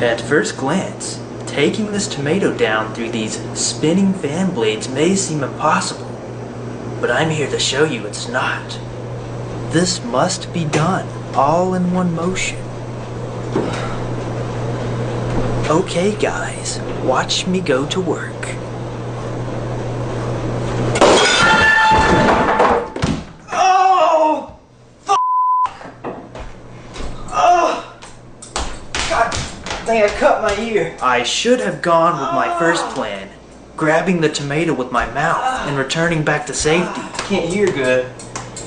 At first glance, taking this tomato down through these spinning fan blades may seem impossible, but I'm here to show you it's not. This must be done all in one motion. Okay guys, watch me go to work. Oh! Oh! God dang, I cut my ear. I should have gone with my first plan, grabbing the tomato with my mouth and returning back to safety. Can't hear good.